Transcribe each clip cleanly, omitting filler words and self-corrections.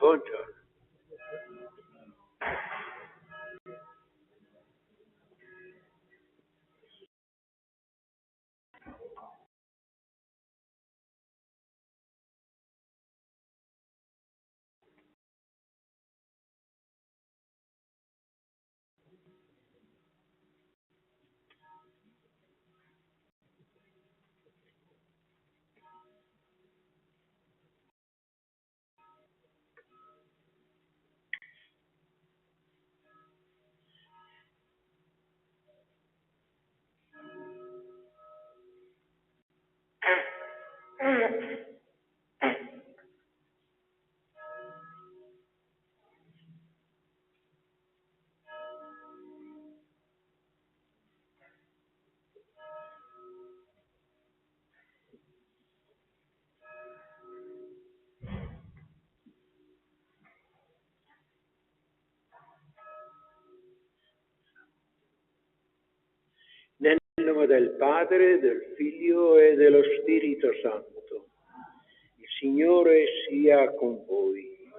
Buongiorno. Nel nome del Padre, del Figlio e dello Spirito Santo. Il Signore sia con voi.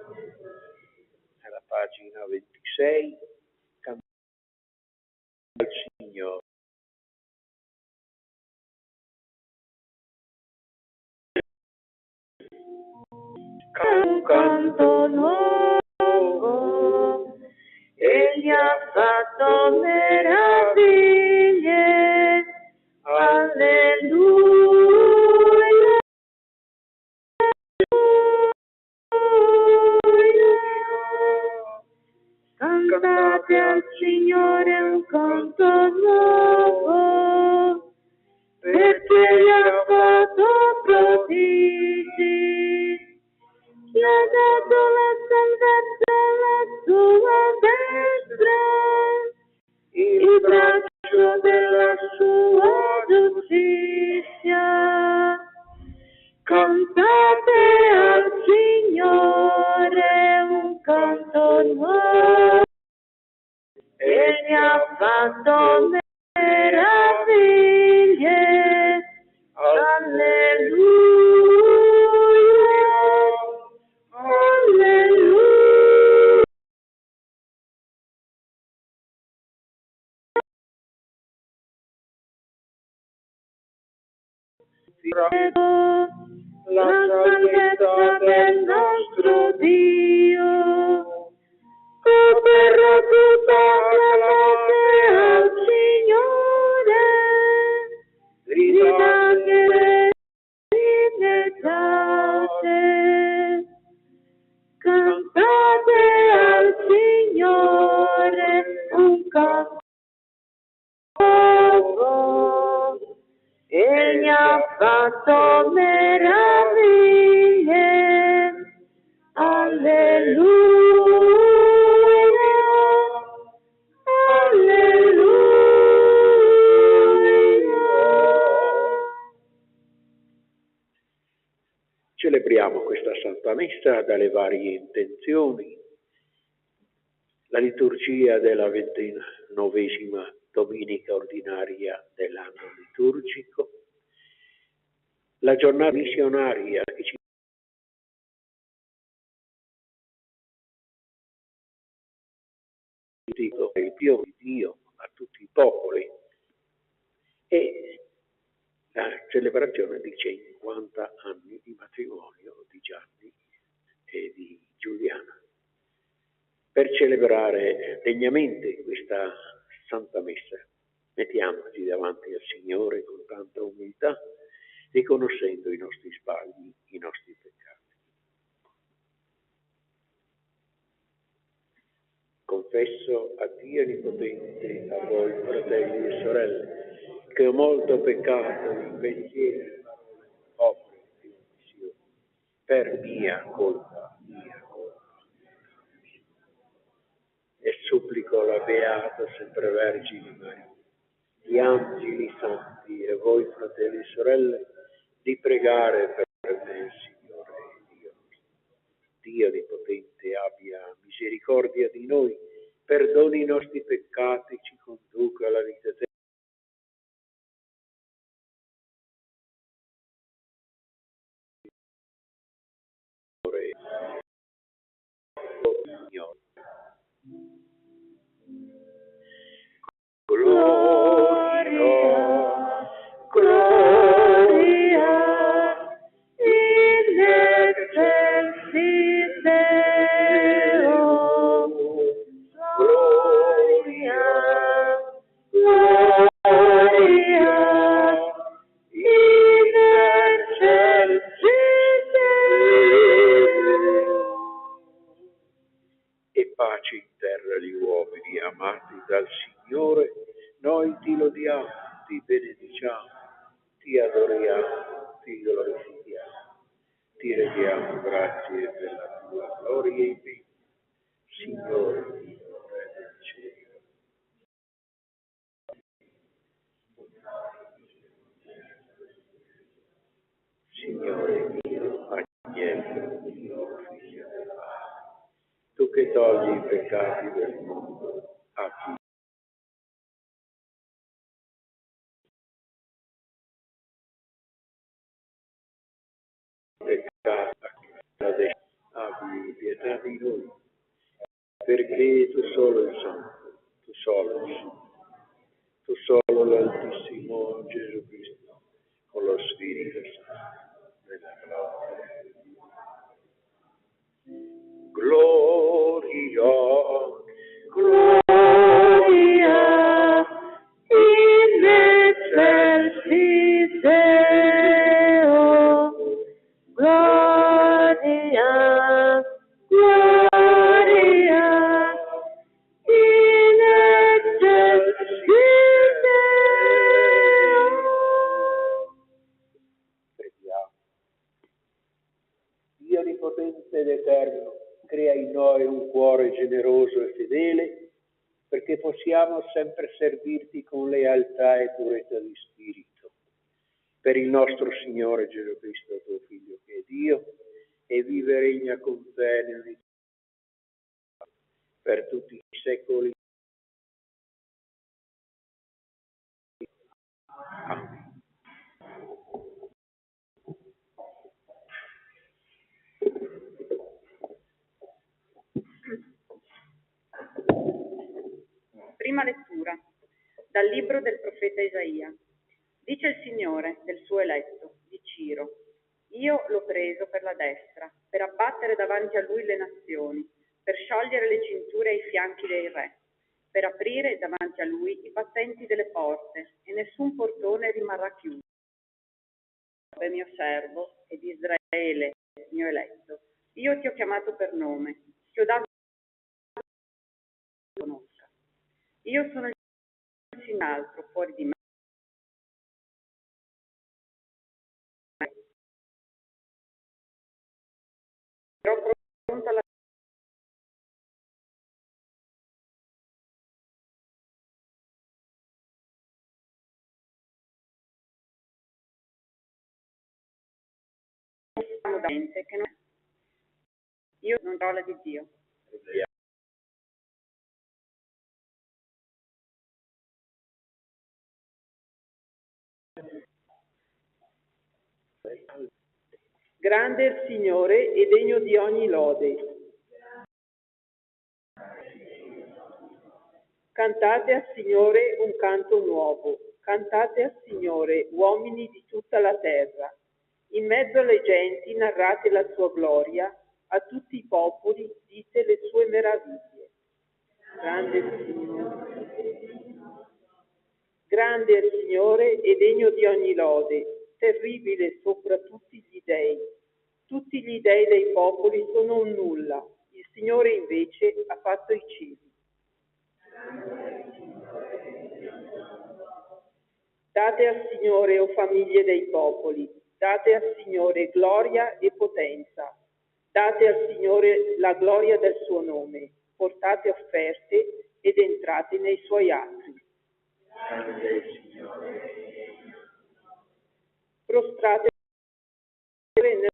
Alla pagina 26, cantare al Signore. Un canto nuovo, Egli ha fatto meraviglie, alleluia. Cantate al Signore un canto nuovo, perché gli ha fatto prodigi, gli ha dato la salvezza alla sua destra, il braccio della sua giustizia. Cantate al Signore un canto nuovo, Egli ha fatto meraviglie, alleluia, alleluia. La salvezza del nostro Dio, per tutta acclamate al Signore, gridate e inneggiate, cantate al Signore un canto nuovo, Egli ha fatto meraviglie, alleluia, alleluia. Celebriamo questa Santa Messa dalle varie intenzioni. La liturgia della 29ª domenica ordinaria dell'anno liturgico, la giornata missionaria che ci dico il Dio di Dio a tutti i popoli, e la celebrazione di 50 anni di matrimonio di Gianni e di Giuliana. Per celebrare degnamente questa Santa Messa, mettiamoci davanti al Signore con tanta umiltà, riconoscendo i nostri sbagli, i nostri peccati. Confesso a Dio Onnipotente, a voi fratelli e sorelle, che ho molto peccato in pensiero, opere e omissioni, per mia colpa. E supplico la Beata Sempre Vergine Maria, gli angeli santi e voi fratelli e sorelle, di pregare per me, Signore Dio. Dio Onnipotente abbia misericordia di noi, perdoni i nostri peccati, ci conduca alla vita eterna. Signore, noi ti lodiamo, ti benediciamo, ti adoriamo, ti glorifichiamo, ti rendiamo grazie per la tua gloria e bene. Signore Dio, Re del cielo, Signore Dio, agnello Dio, figlio del Padre, tu che togli i peccati del mondo, abbi peccato, abbi pietà di noi, perché tu solo il Santo, tu solo il Santo, tu solo l'Altissimo Gesù Cristo, con lo Spirito Santo, nella gloria. Gloria, Gloria in excelsis Deo. Gloria, gloria in excelsis Deo. Preghiamo. Dio Onnipotente ed Eterno, crea in noi un cuore generoso e fedele, perché possiamo sempre servirti con lealtà e purezza di spirito. Per il nostro Signore Gesù Cristo, tuo Figlio, che è Dio, e vive e regna con te nell'unità per tutti i secoli. Amen. Prima lettura dal libro del profeta Isaia. Dice il Signore del suo eletto, di Ciro: io l'ho preso per la destra, per abbattere davanti a lui le nazioni, per sciogliere le cinture ai fianchi dei re, per aprire davanti a lui i battenti delle porte, e nessun portone rimarrà chiuso. È mio servo ed Israele, mio eletto. Io ti ho chiamato per nome, ti ho dato conosca. Io sono il in altro fuori di me. Ero pronta alla che non è. Io non parola di Dio. Grande è il Signore e degno di ogni lode. Cantate al Signore un canto nuovo. Cantate al Signore, uomini di tutta la terra. In mezzo alle genti narrate la sua gloria, a tutti i popoli dite le sue meraviglie. Grande è il Signore. Grande è il Signore e degno di ogni lode, terribile sopra tutti gli dei. Tutti gli dei dei popoli sono un nulla, il Signore invece ha fatto i cieli. Date al Signore, o famiglie dei popoli, date al Signore gloria e potenza. Date al Signore la gloria del suo nome, portate offerte ed entrate nei suoi atri. Prostrate nel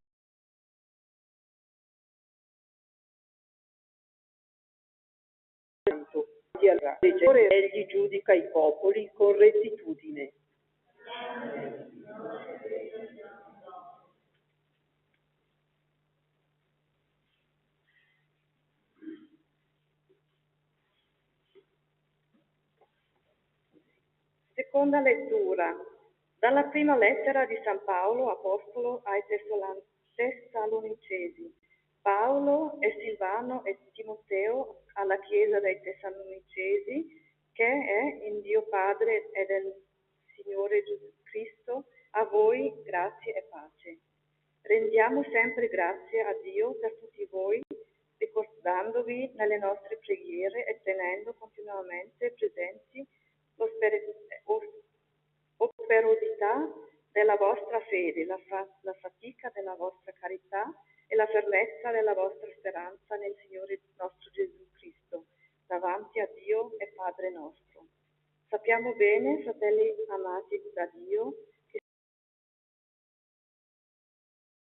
santo, egli giudica i popoli con rettitudine. Seconda lettura dalla prima lettera di San Paolo, apostolo ai Tessalonicesi. Paolo e Silvano e Timoteo alla Chiesa dei Tessalonicesi, che è in Dio Padre e del Signore Gesù Cristo, a voi grazie e pace. Rendiamo sempre grazie a Dio per tutti voi, ricordandovi nelle nostre preghiere e tenendo continuamente presenti l'osperodità della vostra fede, la fatica della vostra carità e la fermezza della vostra speranza nel Signore nostro Gesù Cristo, davanti a Dio e Padre nostro. Sappiamo bene, fratelli amati da Dio, che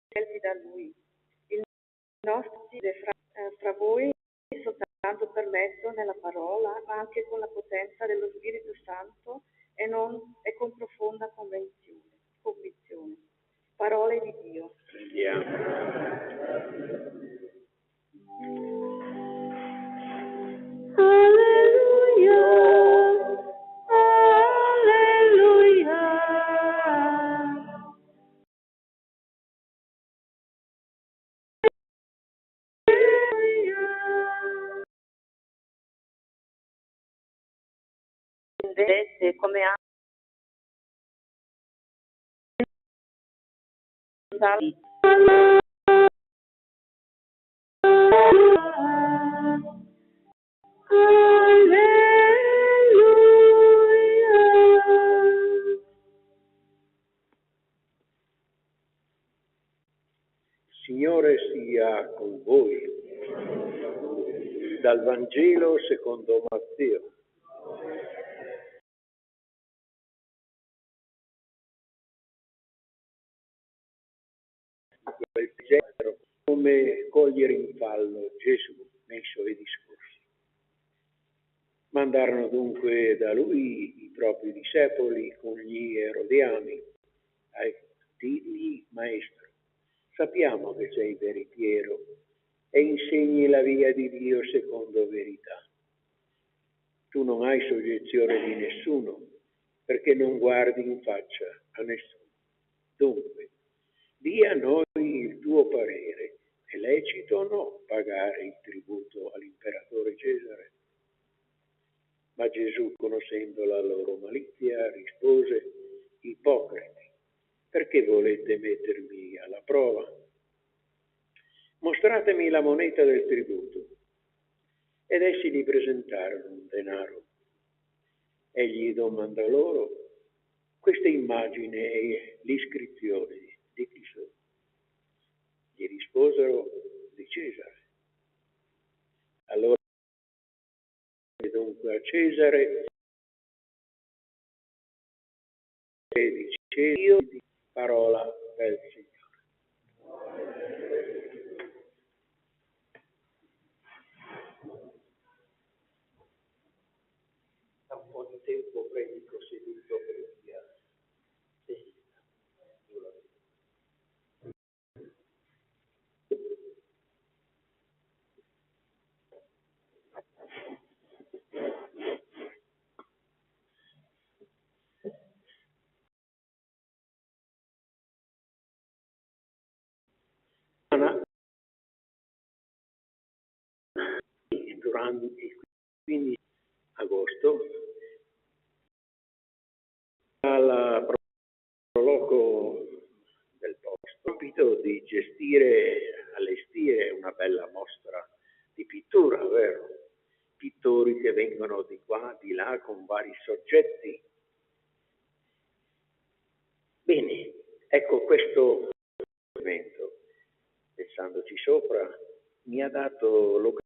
scelti da Lui. Il nostro è fra voi soltanto per mezzo nella parola, ma anche con la potenza dello Spirito Santo e con profonda convinzione. Parole di Dio. Alleluia, alleluia. Vedete come ha Signore sia con voi. Dal Vangelo secondo Matteo. Quel genero, come cogliere in fallo Gesù nei suoi discorsi. Mandarono dunque da lui i propri discepoli con gli erodiani a dirgli: Maestro, sappiamo che sei veritiero e insegni la via di Dio secondo verità. Tu non hai soggezione di nessuno, perché non guardi in faccia a nessuno. Dunque, di a noi il tuo parere, è lecito o no pagare il tributo all'imperatore Cesare? Ma Gesù, conoscendo la loro malizia, rispose: Ipocriti, perché volete mettermi alla prova? Mostratemi la moneta del tributo. Ed essi gli presentarono un denaro. Egli domandò loro: questa immagine e l'iscrizione di chi sono? Gli risposero: di Cesare. Allora dunque a Cesare e dice: io di parola del Signore. Da un po' di tempo predico seduto per via durante il 15 agosto al proloco del posto, compito di allestire una bella mostra di pittura, vero? Pittori che vengono di qua, di là, con vari soggetti. Bene, ecco, questo evento, pensandoci sopra, mi ha dato l'occasione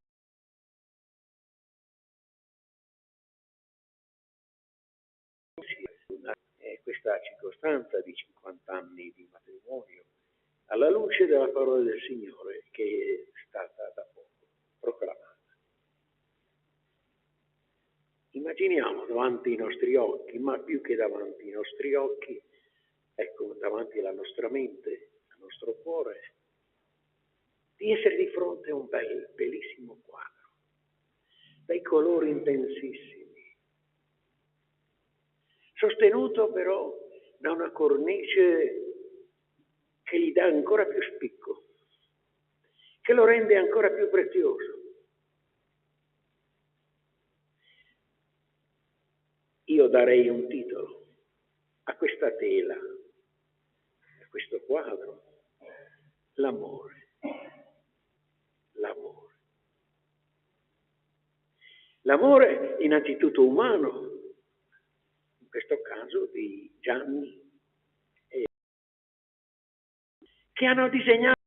questa circostanza di 50 anni di matrimonio alla luce della parola del Signore che è stata da poco proclamata. Immaginiamo davanti ai nostri occhi, ma più che davanti ai nostri occhi, ecco, davanti alla nostra mente, al nostro cuore, di essere di fronte a un bellissimo quadro, dai colori intensissimi, sostenuto però da una cornice che gli dà ancora più spicco, che lo rende ancora più prezioso. Io darei un titolo a questa tela, a questo quadro: l'amore. L'amore. L'amore innanzitutto umano, in questo caso di Gianni, che hanno disegnato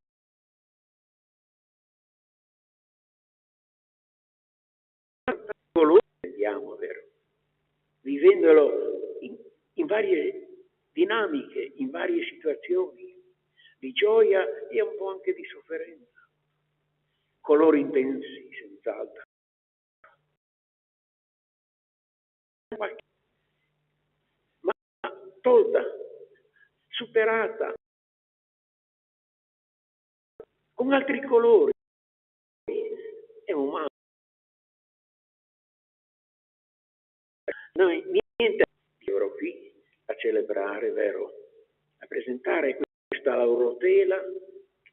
colore, vediamo, vero? Vivendolo in varie dinamiche, in varie situazioni, di gioia e un po' anche di sofferenza. Colori intensi, senz'altro. Ma tolta, superata, con altri colori, è umano. Noi niente ero qui a celebrare, vero? A presentare questa laurotela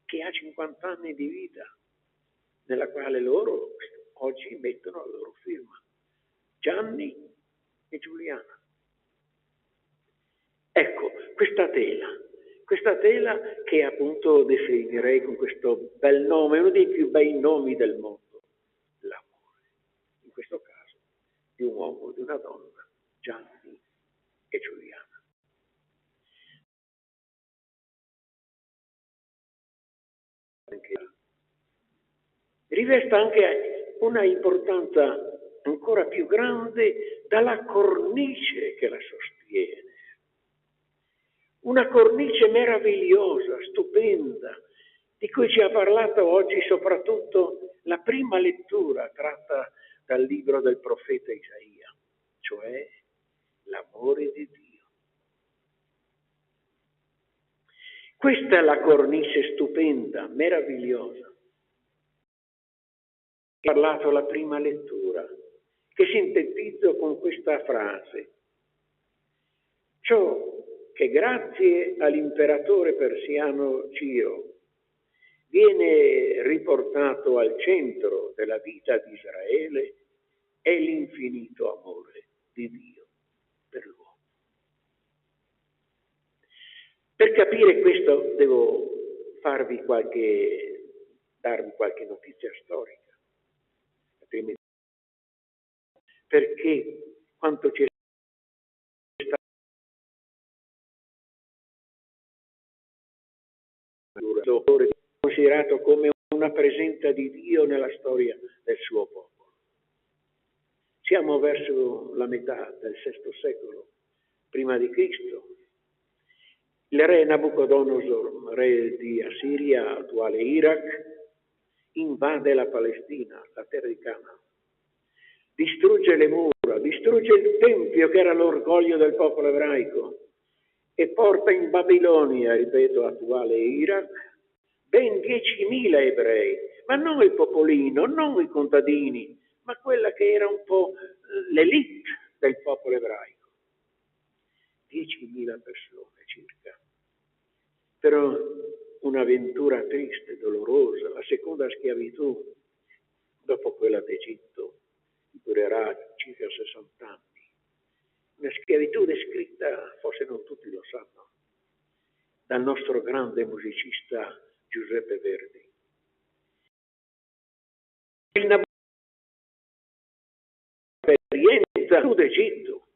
che ha 50 anni di vita, nella quale loro oggi mettono la loro firma. Gianni e Giuliana. Ecco, questa tela che appunto definirei con questo bel nome, uno dei più bei nomi del mondo, l'amore. In questo caso, di un uomo e di una donna, Gianni e Giuliana. Rivesta anche una importanza ancora più grande dalla cornice che la sostiene. Una cornice meravigliosa, stupenda, di cui ci ha parlato oggi soprattutto la prima lettura tratta dal libro del profeta Isaia, cioè l'amore di Dio. Questa è la cornice stupenda, meravigliosa. Ho parlato la prima lettura, che sintetizzo con questa frase. Ciò che grazie all'imperatore persiano Ciro viene riportato al centro della vita di Israele è l'infinito amore di Dio per l'uomo. Per capire questo devo darvi qualche notizia storica. Perché quanto ci è stato considerato come una presenza di Dio nella storia del suo popolo. Siamo verso la metà del VI secolo prima di Cristo. Il re Nabucodonosor, re di Assiria, attuale Iraq, invade la Palestina, la terra di Canaan. Distrugge le mura, distrugge il tempio che era l'orgoglio del popolo ebraico e porta in Babilonia, ripeto, attuale Iraq, ben 10.000 ebrei, ma non il popolino, non i contadini, ma quella che era un po' l'elite del popolo ebraico. 10.000 persone circa. Però un'avventura triste, dolorosa, la seconda schiavitù, dopo quella d'Egitto, durerà circa 60 anni. Una schiavitù descritta, forse non tutti lo sanno, dal nostro grande musicista Giuseppe Verdi. Il rientra d'Egitto.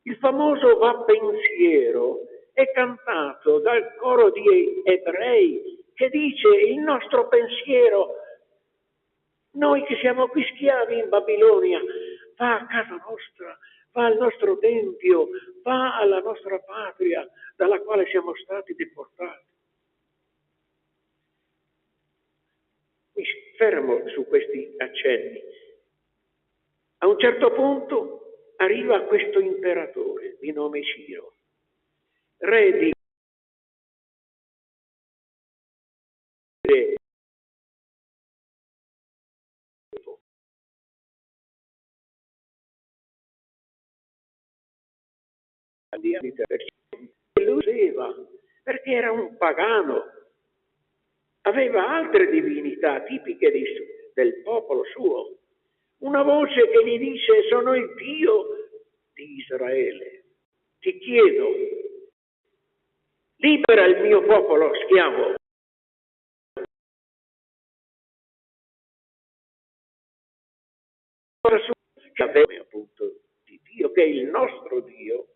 Il famoso Va pensiero è cantato dal coro di ebrei che dice il nostro pensiero, noi che siamo qui schiavi in Babilonia, va a casa nostra, va al nostro tempio, va alla nostra patria dalla quale siamo stati deportati. Mi fermo su questi accenni. A un certo punto arriva questo imperatore di nome Ciro, re di lo usava perché era un pagano, aveva altre divinità tipiche del popolo suo. Una voce che gli dice: sono il Dio di Israele, ti chiedo, libera il mio popolo schiavo. appunto di Dio, che è il nostro Dio,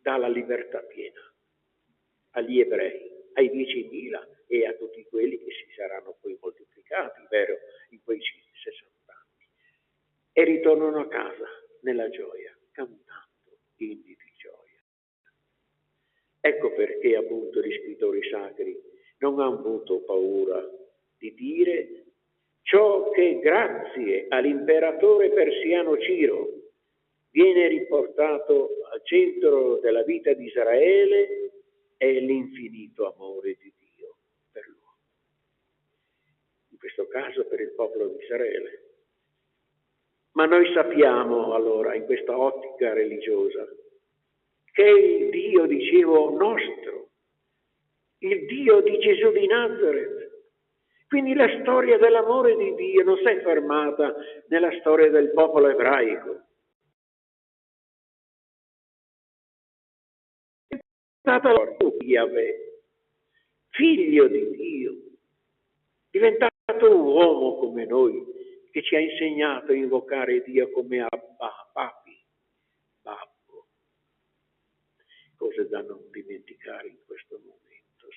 dà la libertà piena agli ebrei, ai 10.000 e a tutti quelli che si saranno poi moltiplicati, vero, in quei 60 anni. E ritornano a casa nella gioia, cantando inni di gioia. Ecco perché appunto gli scrittori sacri non hanno avuto paura di dire ciò che grazie all'imperatore persiano Ciro viene riportato al centro della vita di Israele è l'infinito amore di Dio per l'uomo. In questo caso per il popolo di Israele. Ma noi sappiamo allora, in questa ottica religiosa, che il Dio, dicevo, nostro, il Dio di Gesù di Nazareth. Quindi la storia dell'amore di Dio non si è fermata nella storia del popolo ebraico. È stata Yahweh, figlio di Dio, diventato un uomo come noi, che ci ha insegnato a invocare Dio come Abba, Papi, Babbo. Cose da non dimenticare in questo momento.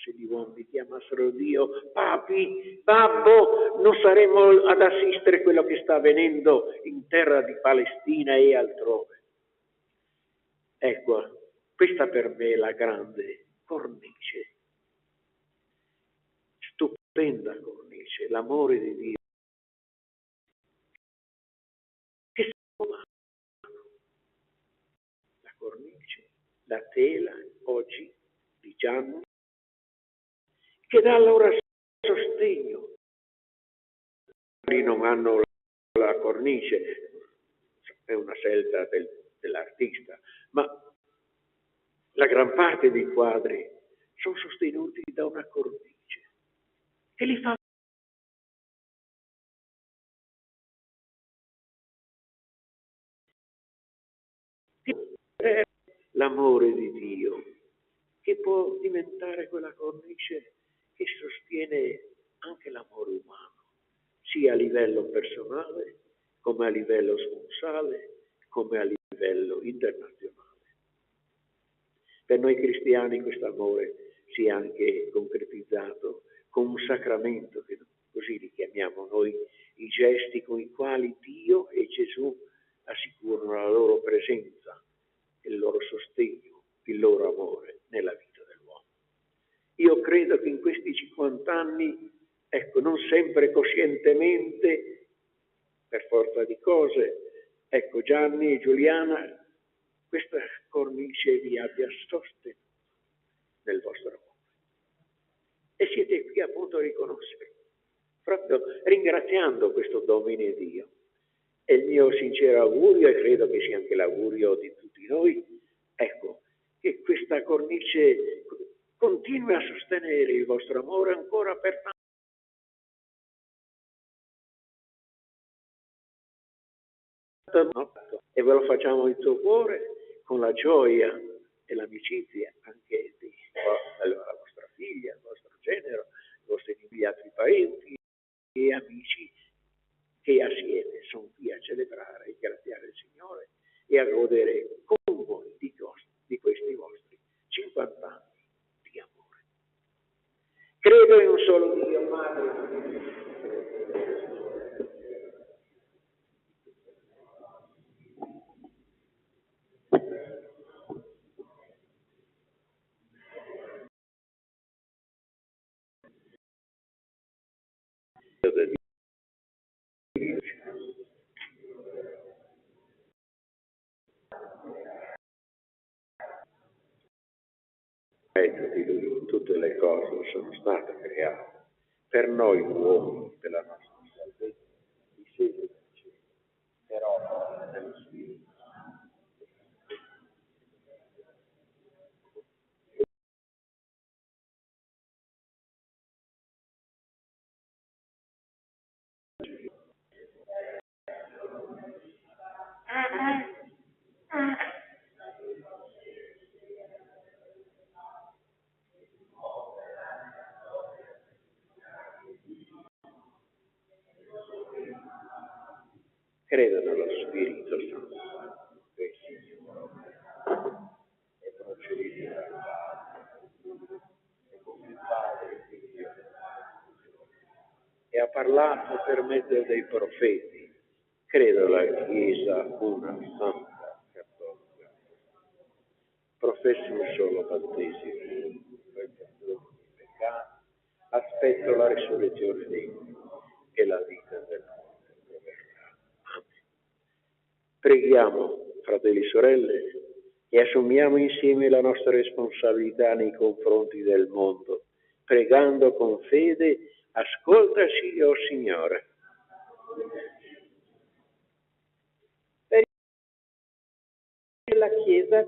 Se gli uomini chiamassero Dio Papi, Babbo, non saremmo ad assistere a quello che sta avvenendo in terra di Palestina e altrove. Ecco, questa per me è la grande cornice, stupenda cornice, l'amore di Dio. Che umano. La cornice, la tela oggi di Gianni, che dà allora sostegno. Non hanno la cornice, è una scelta dell'artista, ma la gran parte dei quadri sono sostenuti da una cornice che li fa l'amore di Dio, che può diventare quella cornice che sostiene anche l'amore umano, sia a livello personale, come a livello sponsale, come a livello internazionale. Per noi cristiani questo amore si è anche concretizzato con un sacramento, che così li chiamiamo noi, i gesti con i quali Dio e Gesù assicurano la loro presenza, il loro sostegno, il loro amore nella vita dell'uomo. Io credo che in questi 50 anni, ecco, non sempre coscientemente, per forza di cose, ecco, Gianni e Giuliana, questa cornice vi abbia sostenuto nel vostro amore. E siete qui appunto a riconoscere, proprio ringraziando questo Domine Dio. È il mio sincero augurio, e credo che sia anche l'augurio di tutti noi, ecco, che questa cornice continui a sostenere il vostro amore ancora per tanto, e ve lo facciamo in suo cuore con la gioia e l'amicizia anche della vostra figlia, del vostro genero, i vostri altri parenti e amici che assieme sono qui a celebrare e graziare il Signore e a godere con voi di questi vostri 50 anni di amore. Credo in un solo Dio, Padre. Di lui tutte le cose sono state create per noi uomini, per la nostra salvezza, discese dal cielo, per opera dello Spirito. Credo nello Spirito Santo, che è Signore e procede dal Padre, e come il Padre Figlio, e ha parlato per mezzo dei profeti. Credo alla Chiesa una santa cattolica. Professo un solo battesimo per il perdono dei peccati. Aspetto la risurrezione dei morti e la vita del mondo. Amen. Preghiamo, fratelli e sorelle, e assumiamo insieme la nostra responsabilità nei confronti del mondo, pregando con fede: ascoltaci, o Signore. Per la Chiesa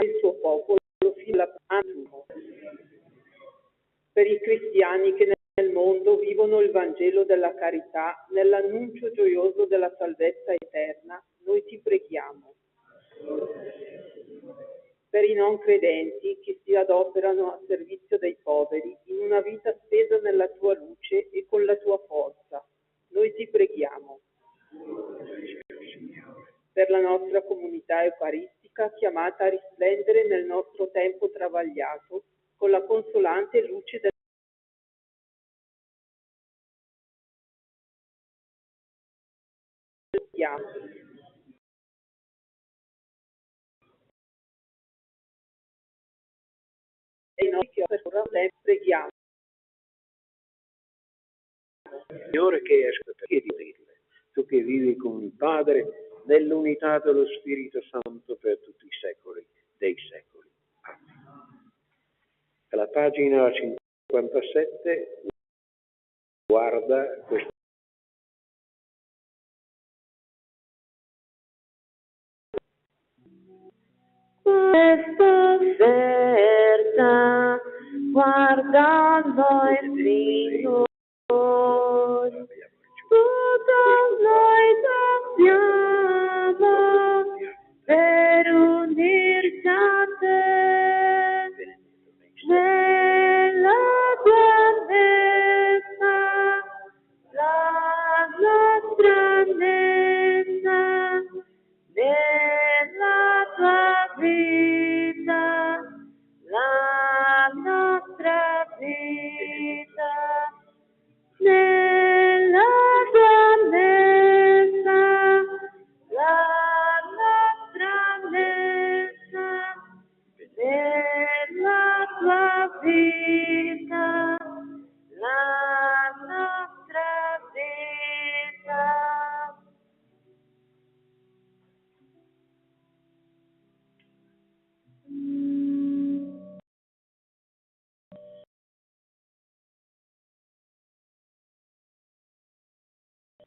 il suo popolo fino alla per i cristiani che nel mondo vivono il Vangelo della carità, nell'annuncio gioioso della salvezza eterna, noi ti preghiamo. Per i non credenti che si adoperano a servizio dei poveri in una vita spesa nella tua luce e con la tua forza, noi ti preghiamo. Per la nostra comunità eucaristica chiamata a risplendere nel nostro tempo travagliato con la consolante luce del chiamo. E noi che per ora preghiamo. Signore, che esca per dirle, tu che vivi con il Padre nell'unità dello Spirito Santo per tutti i secoli dei secoli. Amen. Alla pagina 57 guarda questo. Questa offerta guardando il Signore, tutto noi sappiamo per unirci a te nella tua messa, la nostra messa, nella tua vita, la nostra vita, nella tua messa, la nostra messa, nella tua vita, la nostra vita.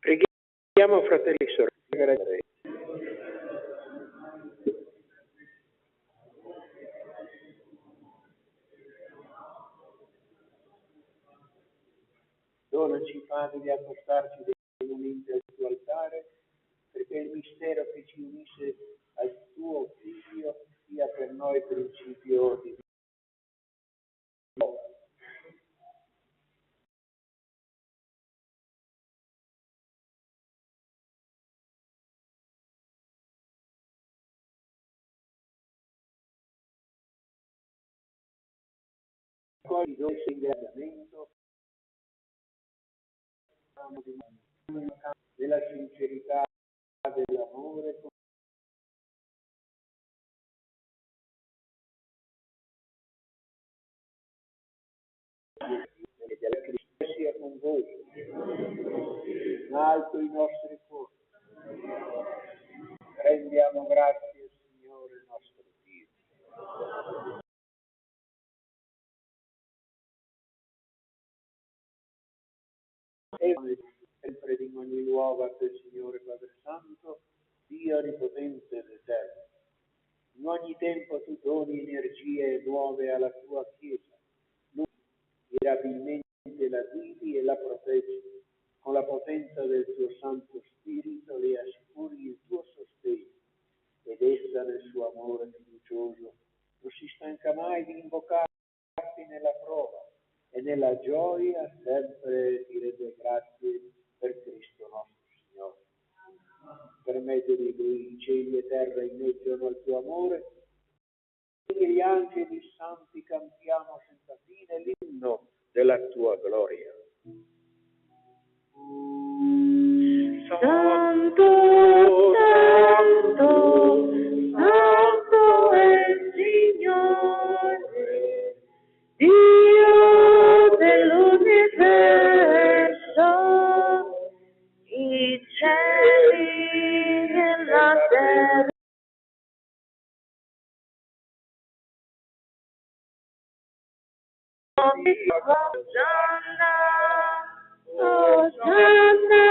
Preghiamo, fratelli e sorelle. Donaci, Padre, di accostarci momenti al tuo altare, perché il mistero che ci unisce al tuo Figlio sia per noi principio di vita. Accogli dolce ingraziamento della sincerità dell'amore e della Cristo sia con voi, in alto i nostri cuori. Rendiamo grazie, Signore nostro Dio. E sempre di ogni luogo a te, Signore Padre Santo, Dio onnipotente ed eterno. In ogni tempo tu doni energie nuove alla tua Chiesa, mirabilmente la guidi e la proteggi. Con la potenza del tuo Santo Spirito le assicuri il tuo sostegno, ed essa nel suo amore fiducioso non si stanca mai di invocarti nella prova, e nella gioia sempre ti rende grazie per Cristo nostro Signore. Per mezzo di Lui cieli e terra inneggiano al tuo amore, e gli angeli santi cantiamo senza fine l'inno della tua gloria. Santo, Santo, Santo è il Signore, Dio dell'universo, i cieli e la terra. Hosanna, Hosanna,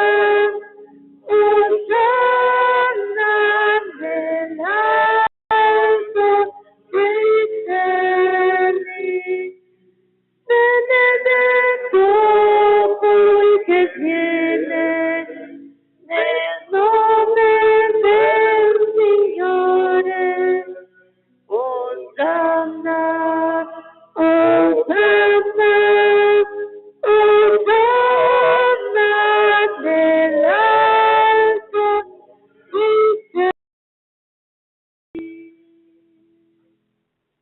Hosanna nell'alto dei cieli. Benedetto colui che viene nel nome del Signore. Hosanna, Hosanna, Hosanna nell'alto dei cieli.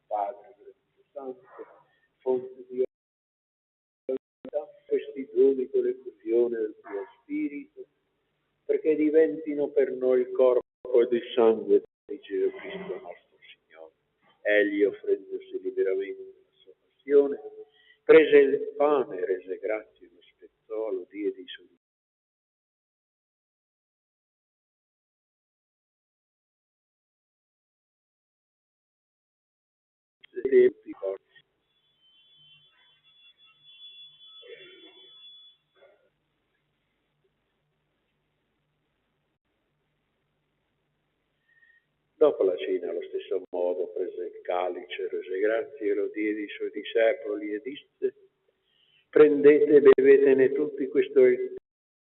Padre Santo, fonte di vita, questi doni con l'effusione del tuo Spirito, perché diventino per noi il corpo ed il sangue di Gesù Cristo nostro Signore. Egli, offrendosi liberamente la sua passione, prese il pane, rese grazie, lo spezzò, lo diede ai suoi discepoli. Dopo la cena, allo stesso modo, prese il calice, rese grazie, lo diede ai suoi discepoli e disse: prendete e bevetene tutti, questo è il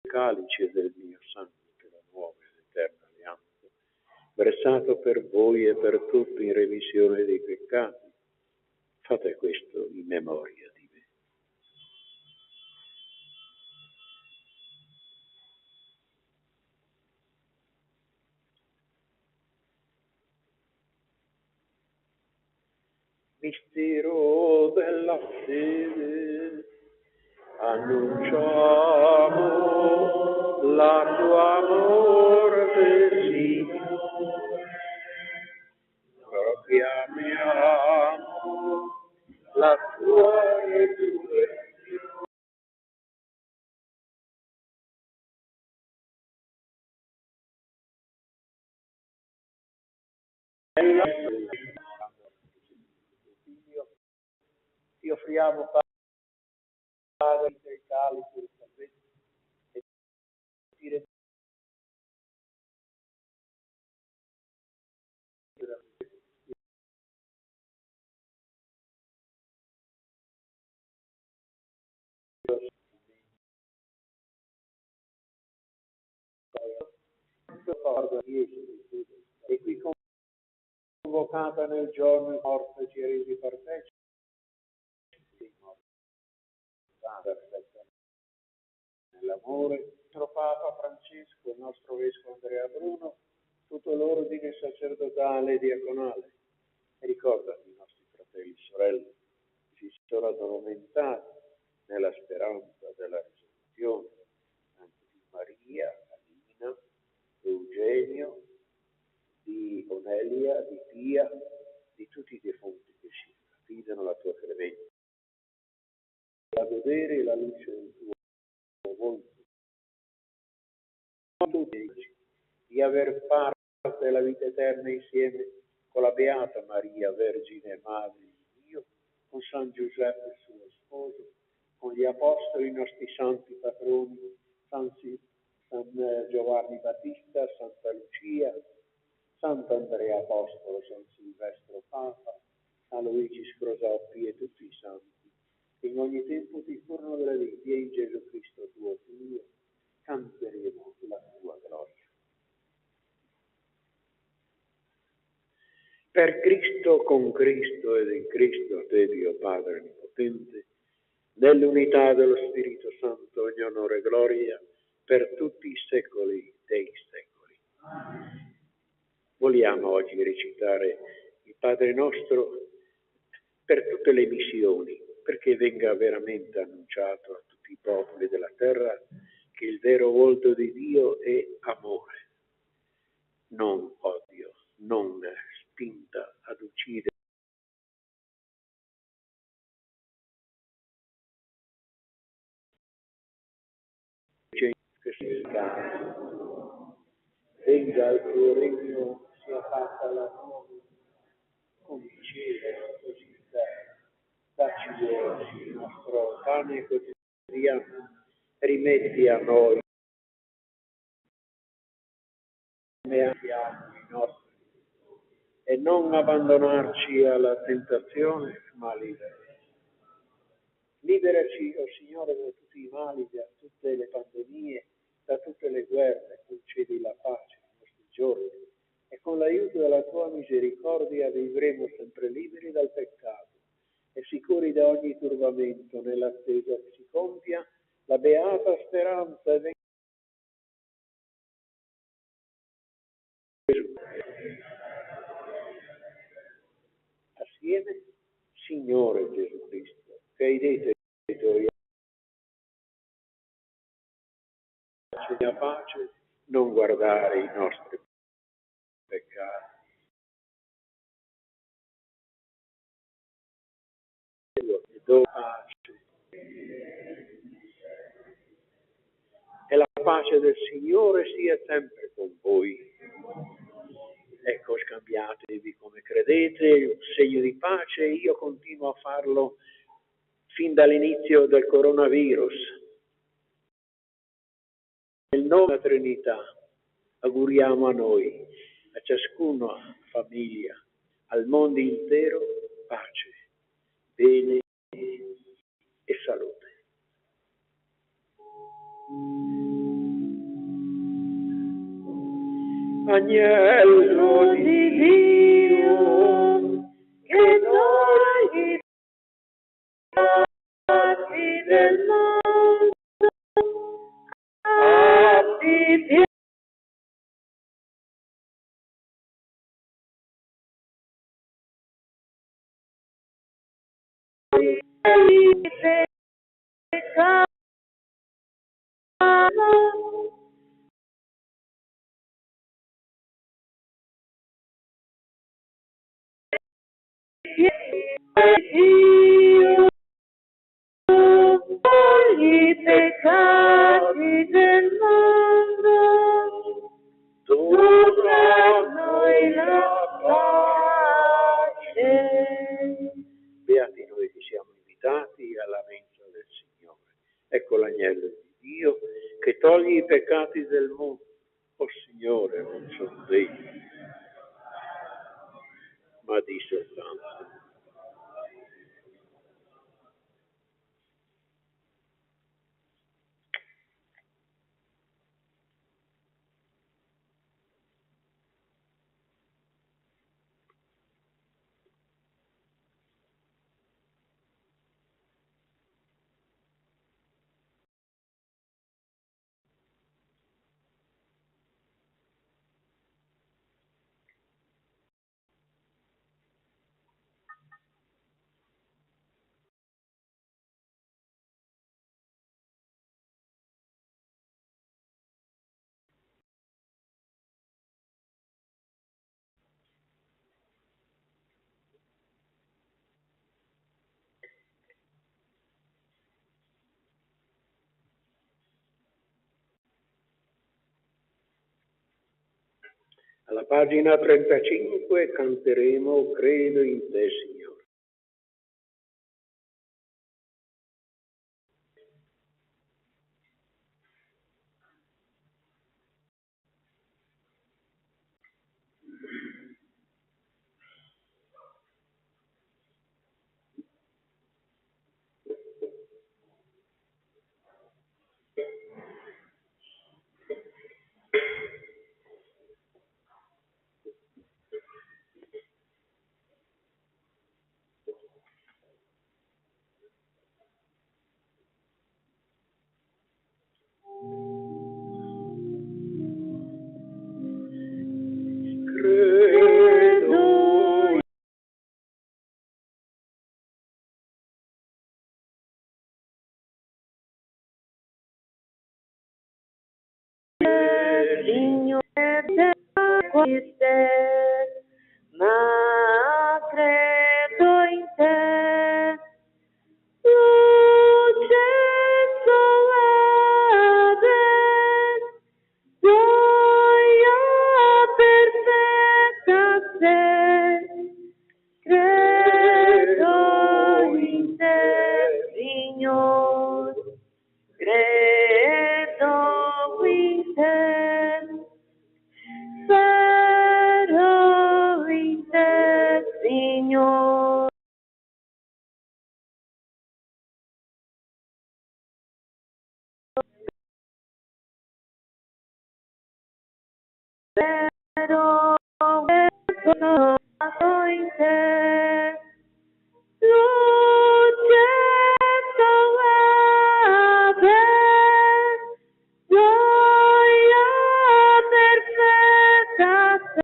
calice del mio sangue, che è la nuova ed eterna alleanza, versato per voi e per tutti in remissione dei peccati. Fate questo in memoria di me. Mistero della fede, annunciamo la tua morte, Signore, proclamiamo la tua resurrezione. Ti offriamo, Padre, del calice del salvezza e ti rendiamo e qui convocata nel giorno di morte ci resi partecipi nell'amore. Il nostro Papa Francesco, il nostro Vescovo Andrea Bruno, tutto l'ordine sacerdotale e diaconale. E ricordati i nostri fratelli e sorelle che si sono addormentati nella speranza della risurrezione, anche di Maria, Alina, Eugenio, di Onelia, di Pia, di tutti i defunti che si affidano alla tua credenza. A vedere la luce del tuo volto, di aver parte della vita eterna insieme con la Beata Maria, Vergine e Madre di Dio, con San Giuseppe, suo sposo, con gli Apostoli, i nostri santi patroni, San Giovanni Battista, Santa Lucia, Sant'Andrea Apostolo, San Silvestro Papa, San Luigi Scrosoppi e tutti i santi, che in ogni tempo ti furono delle vite, e in Gesù Cristo tuo Figlio canteremo la tua gloria. Per Cristo, con Cristo ed in Cristo, a te, Dio Padre Onnipotente, nell'unità dello Spirito Santo, ogni onore e gloria per tutti i secoli dei secoli. Vogliamo oggi recitare il Padre nostro per tutte le missioni, perché venga veramente annunciato a tutti i popoli della terra che il vero volto di Dio è amore, non odio, non spinta ad uccidere. Che sia venga il tuo regno, sia fatta la tua come in cielo, così in terra. Dacci oggi il nostro pane quotidiano, rimetti a noi come abbiamo i nostri, e non abbandonarci alla tentazione, ma liberaci. Liberaci, o Signore, da tutti i mali, da tutte le pandemie, da tutte le guerre, concedi la pace nei nostri giorni, e con l'aiuto della tua misericordia vivremo sempre liberi dal peccato e sicuri da ogni turbamento, nell'attesa che si compia la beata speranza e Gesù. Assieme, Signore Gesù Cristo, che hai detto ai tuoi la pace, non guardare i nostri peccati. Do pace. E la pace del Signore sia sempre con voi. Ecco, scambiatevi come credete, un segno di pace, io continuo a farlo fin dall'inizio del coronavirus. Nel nome della Trinità auguriamo a noi, a ciascuna famiglia, al mondo intero, pace, bene e salute. Agnello di Dio, che togli i peccati del mondo, abbi pietà. Dio, togli i peccati del mondo, dona noi la pace. Beati noi che siamo invitati alla mensa del Signore. Ecco l'agnello di Dio che toglie i peccati del mondo. O Signore, non sono degno, ma di soltanto. Alla pagina 35 canteremo Credo in te, Signore. ma credo in te. Luce solare, gioia perfetta te. Credo in te, Signore. Credo in te. Spero in te, Signore. Spero in te. Luce solare, gioia perfetta te.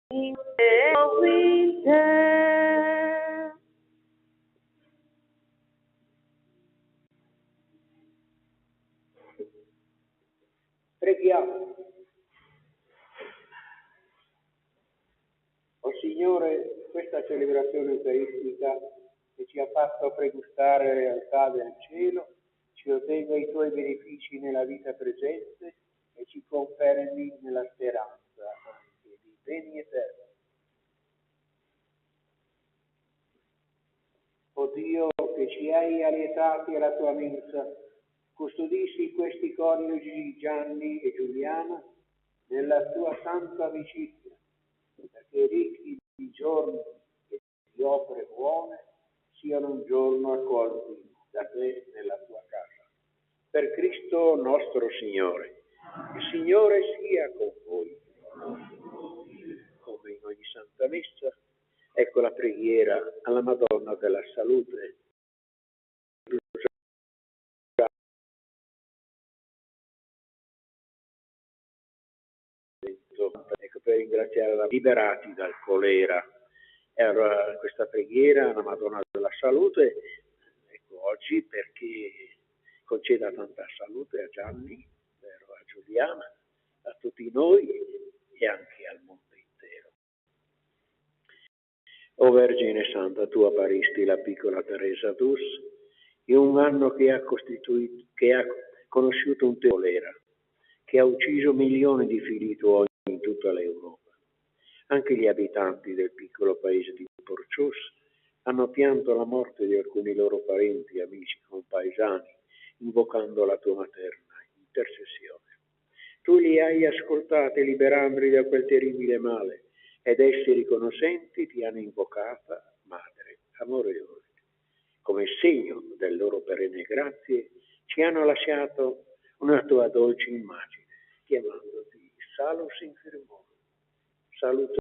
In te. Preghiamo. O Signore, questa celebrazione eucaristica che ci ha fatto pregustare la realtà del cielo, ci ottenga i tuoi benefici nella vita presente e ci confermi nella speranza di beni eterni. O Dio, che ci hai allietati alla tua mensa, custodisci questi coniugi Gianni e Giuliana nella tua santa amicizia, perché ricchi di giorni e di opere buone siano un giorno accolti da te nella tua casa. Per Cristo nostro Signore. Il Signore sia con voi. Come in ogni Santa Messa, ecco la preghiera alla Madonna della Salute. Ecco, per ringraziarla, liberati dal colera. E allora questa preghiera alla Madonna della Salute, ecco, oggi perché conceda tanta salute a Gianni, a Giuliana, a tutti noi e anche al mondo intero. O Vergine Santa, tu apparisti la piccola Teresa d'Us in un anno che ha conosciuto un colera, che ha ucciso milioni di figli tuoi in tutta l'Europa. Anche gli abitanti del piccolo paese di Porcios hanno pianto la morte di alcuni loro parenti, amici, compaesani, invocando la tua materna intercessione. Tu li hai ascoltati liberandoli da quel terribile male ed essi riconoscenti ti hanno invocata, Madre amorevole. Come segno delle loro perenne grazie ci hanno lasciato una tua dolce immagine, chiamandoti Salus Infirmorum. Salute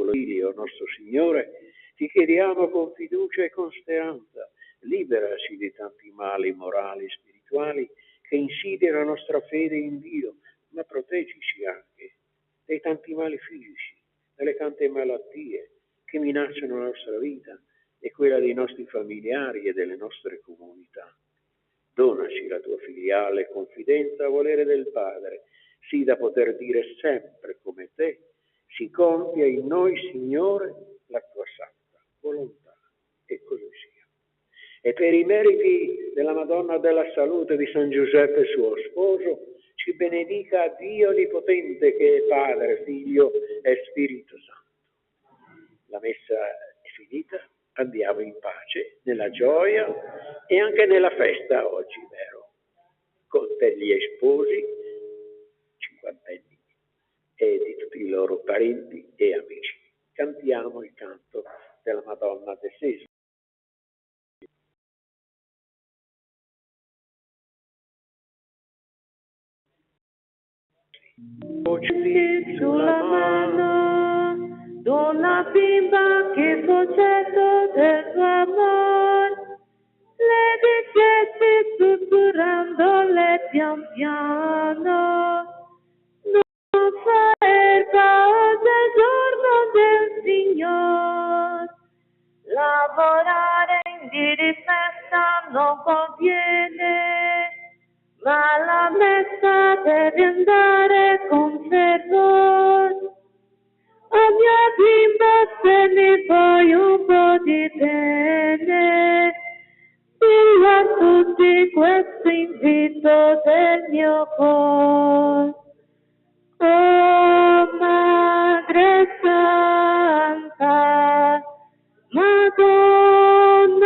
il nostro Signore, ti chiediamo con fiducia e con speranza, liberaci di tanti mali morali e spirituali che insidiano la nostra fede in Dio, ma proteggici anche dai tanti mali fisici, dalle tante malattie che minacciano la nostra vita e quella dei nostri familiari e delle nostre comunità. Donaci la tua filiale confidenza a volere del Padre, sì da poter dire sempre come te, si compia in noi, Signore, la tua santa volontà. E così sia. E per i meriti della Madonna della Salute di San Giuseppe, suo sposo, ci benedica Dio Onnipotente, che è Padre, Figlio e Spirito Santo. La messa è finita, andiamo in pace, nella gioia e anche nella festa oggi, vero? Con gli sposi, cinquantenni, e di tutti i loro parenti e amici. Cantiamo il canto della Madonna del Sesamo. Sulla mano d'una bimba che soggetto del tuo amor le dicesti sussurrandole pian piano, non fare paura Cristo del mio cuore. Oh Madre Santa, Madonna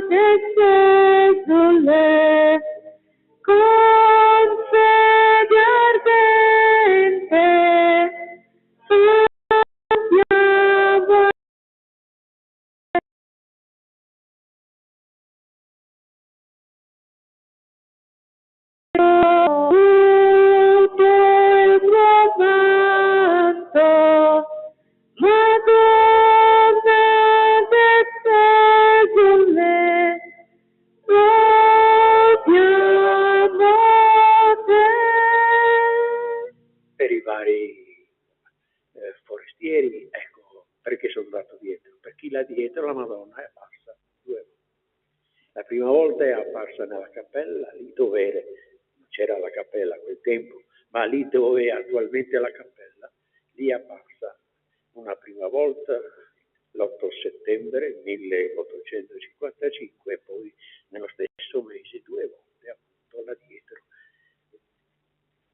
del Gesule, con fede ardente, andiamo tutto il tuo manto, Madonna del Gesule, lodiamo te. Per i vari forestieri, ecco perché sono andato dietro. Per chi là dietro la Madonna è apparsa 2 volte. La prima volta è apparsa nella cappella, lì dove non c'era la cappella a quel tempo, ma lì dove è attualmente la cappella, lì è apparsa una prima volta l'8 settembre 1855 e poi nello stesso mese 2 volte appunto là dietro.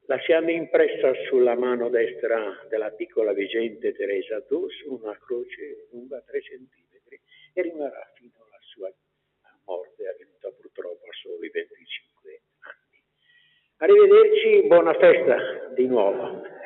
Lasciando impressa sulla mano destra della piccola veggente Teresa d'Ors una croce lunga 3 centimetri e rimarrà fino alla sua morte, avvenuta purtroppo a soli 25 anni. Arrivederci, buona festa di nuovo.